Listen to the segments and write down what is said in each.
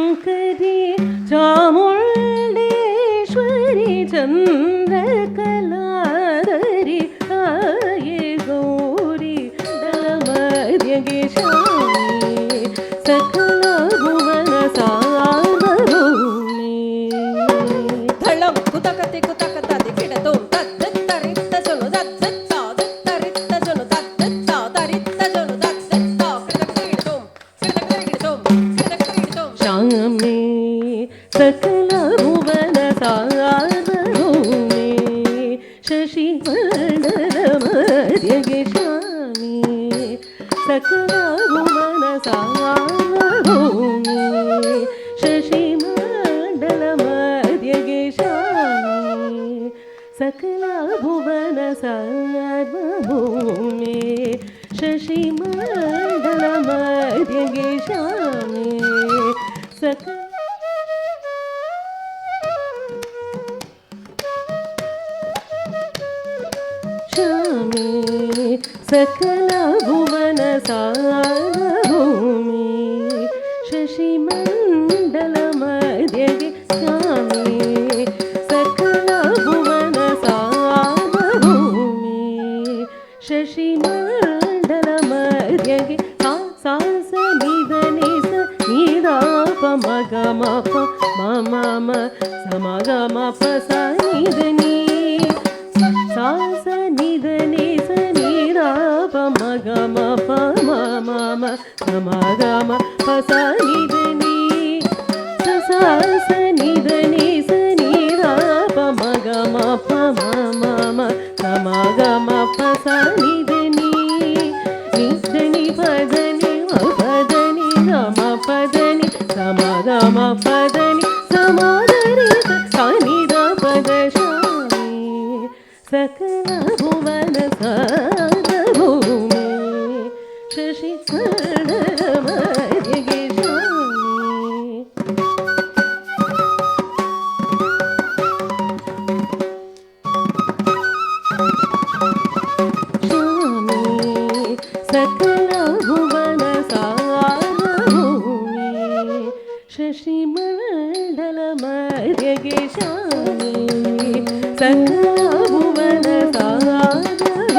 ಶಂಕರಿ ಚಾಮುಂಡೇಶ್ವರಿ ಚಂದ್ರಕಲಾಧರಿ ತಾಯೇ ಗೌರಿ ದಳಮರ್ಯಗೆ ಶಾಮಿ ಸಕಲ ಭುವನ ಸಾರ್ವಭೌಮಿ ಥಳಂ ಕುತಕತೆ ಕುತಕತದೆ ಕಿಡತೋಂ ತದ್ದತ್ತರಿತ್ತ ಜನು ದದ್ದತ್ತ ದತ್ತರಿತ್ತ ಜನು ದದ್ದತ್ತ ತರಿತ್ತ ಜನು ದದ್ದತ್ತ ಕಿಡತೋಂ ಕಿಡತೋಂ ಕಿಡತೋಂ ಶಾಮಿ ಸಕಲ ಭುವನ ಸಾರ್ವಭೌಮಿ ಶಶಿ ಮಂಡಲ ಮರ್ಯಗೆ ಶಾಮಿ ಸಕಲ ಭುವನ ಸಾರ್ವಭೌಮಿ ಶಶಿ ಮಂಡಲ ಮರ್ಯಗೆ ಶಾಮಿ ಸಕಲ ಭುವನ ಸಾರ್ವಭೌಮಿ ಶಶಿ ಮಂಡಲ ಮರ್ಯಗೆ ಶಾಮಿ ಸಕಲ ಶಾಮಿ ಸಕಲ ಭುವನ ಸಾರ್ವಭೌಮಿ ಶಶಿ ಮಂಡಲ ಮರ್ಯಗೆ ಶಾಮಿ ಸಕಲ ಭುವನ ಸಾರ್ವಭೌಮಿ ಶಶಿ ಮಂಡಲ ಮರ್ಯಗೆ ಸಾಸ ನಿಧನಿ ಸ ನಿದಾಪ ಮಗ ಮಪ ಮಮ ಸಮಗ ಮಪ ಸ ನಿಧನಿ ಸಾಸ ನಿಧನಿ ಸ ನಿದಾಪ ಮಗ ಮಪ ಮಮ ಸಮಗ ಮಪ ಸ ನಿಧನಿ ಸಾಸ ನಿಧನಿ ಸ ನಿದಾಪ ಮಗ ಮಪ ಮಮ ಸಮಗ ಮಪ ಸ ನಿಧನಿ ನಿಧನಿ ಪದನಿ ಪದನಿ ಗಮ ಪದನಿ ಸಮಗ ಮ ಪದನಿ ಸಮಾಧರಿ ಸನಿದ ಪದ ಶಾಮಿ ಸಕಲ ಭುವನ ಸಾರ್ವಭೌಮಿ ಶಶಿ ಮಂಡಲ ಮರ್ಯಗೆ ಶಾಮಿ ಶಾಮಿ ಸಕಲ ಭುವನ ಸಾರ್ವಭೌಮಿ ಶಶಿ ಮಂಡಲ ಮರ್ಯಗೆ ಶಾಮಿ ಸಕಲ ಭುವನ ಸಾರ್ವಭೌಮಿ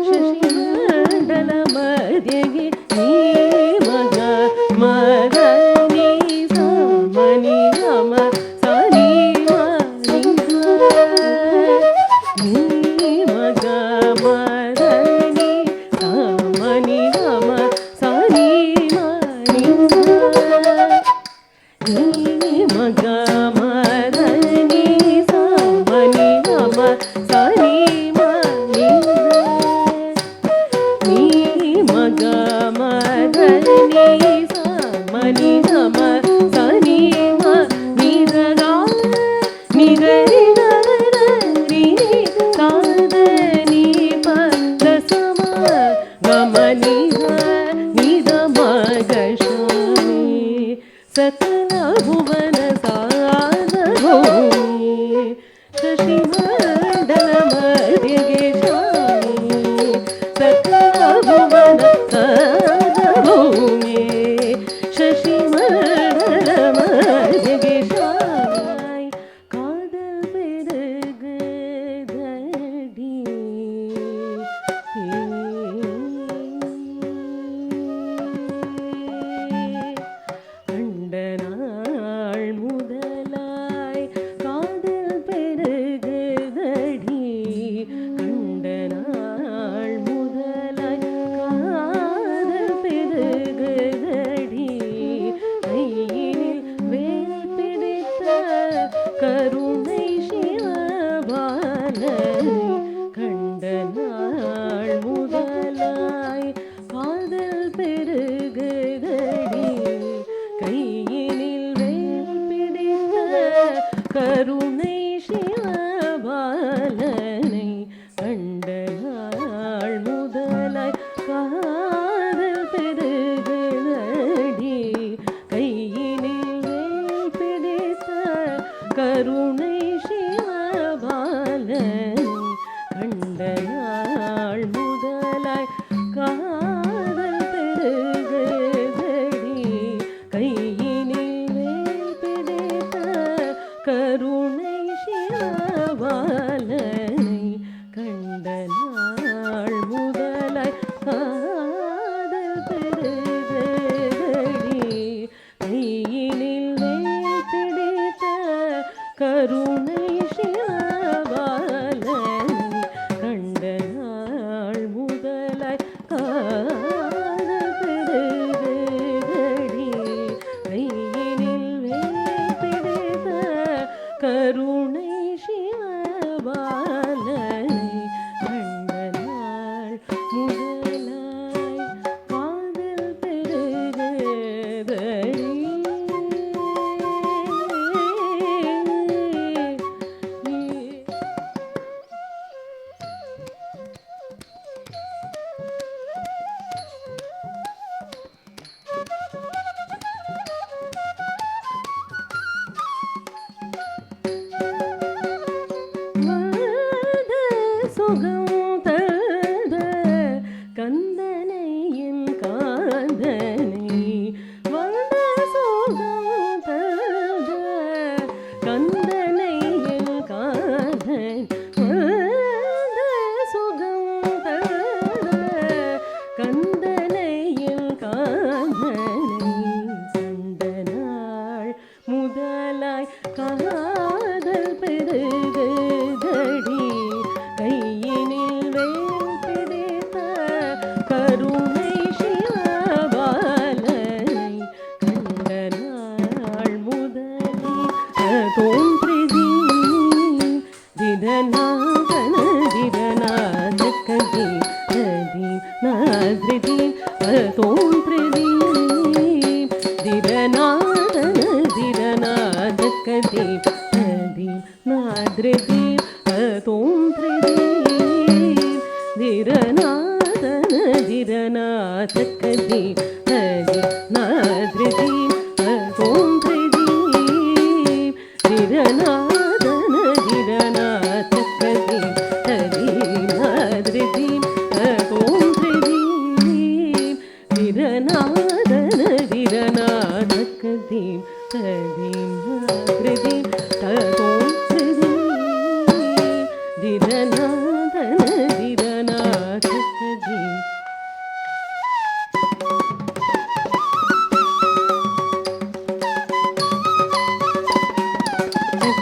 ಶಶಿ ಮಂಡಲ ಮರ್ಯಗೆ ನೀ ಮಗ ಮಗ ನೀ ಸಮನಿ ಗಮ ಸನಿ ಮನಿ ನೀ ಮಗ ಮಗ ನೀ ಸಮನಿ ಗಮ ಸನಿ ಮನಿ ನೀ ಮಗ ಮಗ ನೀ ಸಮನಿ ಗಮ ಸನಿ ಮನಿ ನೀ ಮಗ ಮಗ ನೀ ಸಮನಿ ಗಮ ಸನಿ ಮನಿ ಗ ನಿ ಗ ರಿ ಗ ರಿ ಕಾದ ನಿ ಪದ ಸಮ ಗಮ ನಿ ಗ ನಿ ಗ ಮಗ ಶಾಮಿ ಸಕಲ ಭುವನ ಸಾರ್ವಭೌಮಿ ಶಶಿ ಮಂಡಲ ಮರ್ಯಗೆ ಶಾಮಿ ಸಕಲ ಭುವನ ಸಾರ್ವಭೌಮಿ ಶಶಿ ಮಂಡಲ ಮರ್ಯಗೆ ಶಾಮಿ ಕಾದಲ್ பெருகுதடி கண்டனாள் முதலாய் காதல் பெருகுதடி கண்டனாள் முதலாய் காதல் பெருகுதடி கையினில் வேல் பிடித்த கருணை சிவபாலனை கண்டனாள் முதலாய் காதல் பெருகுதடி கையினில் வேல் பிடித்த கருணை சிவபாலனை கண்டனாள் முதலாய் காதல் பெருகுதடி கையினில் வேல் பிடித்த கருணை சிவபாலனை கண்டனாள் முதலாய் காதல் பெருகுதடி கை கருணை சிவபாலனை கண்ட நாள் முதலாய் காதல் பெருகுதடி கையினில் வேல் பிடித்த கருணை சிவபாலனை கண்ட நாள் முதலாய் காதல் பெருகுதடி. வாத சுகம் தந்த கந்தனை என் காந்தனை வாத சுகம் தந்த கந்தனை என் காந்தன் வாத சுகம் தந்த கந்தனை என் காந்தனை சந்த நாள் முதலாய் காதல் பெருகுதடி கையினில் வேல் பிடித்த கருணை சிவபாலனை கண்ட நாள் முதலில் தோன்றிதி திடநாதன திடநாதக்கதி நதி நாதிரி தோன்றிதி திடநாதன திடநாதக்கதி நதி நாதிரி தோன்றிதி திடநாதன திடநாதக்கதி நதி நாதிரி தோன்றிதி திடநாதன திடநாதக்கதி நதி நாதிரி தோன்றிதி திடநாதன திடநாதக்கதி நதி நாதிரி தோன்றிதி திடநாதன திடநாதக்கதி.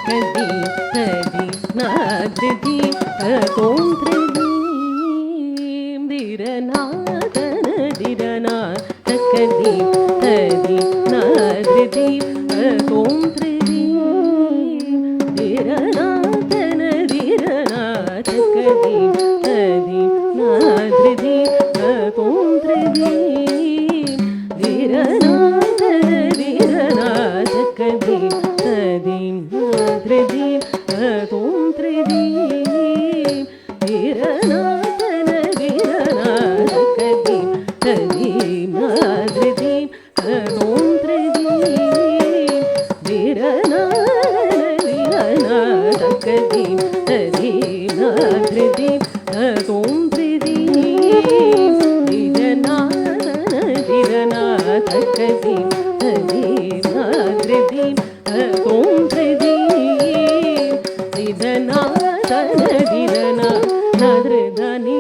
கதி கதி நாதிரி தோன்றிதி திடநாதன திடநாதக்கதி கதி நாதிரி தோன்றிதி திடநாதன திடநாதக்கதி கதி நாதிரி தோன்றிதி திடநாதன திடநாதக்கதி கதி நாதிரி தோன்றிதி திடநாதன திடநாதக்கதி கதி நாதிரி தோன்றிதி திடநாதன திடநாதக்கதி கதி நாதிரி தோன்றிதி திடநாதன திடநாதக்கதி கதி நாதிரி தோன்றிதி திடநாதன திடநாதனி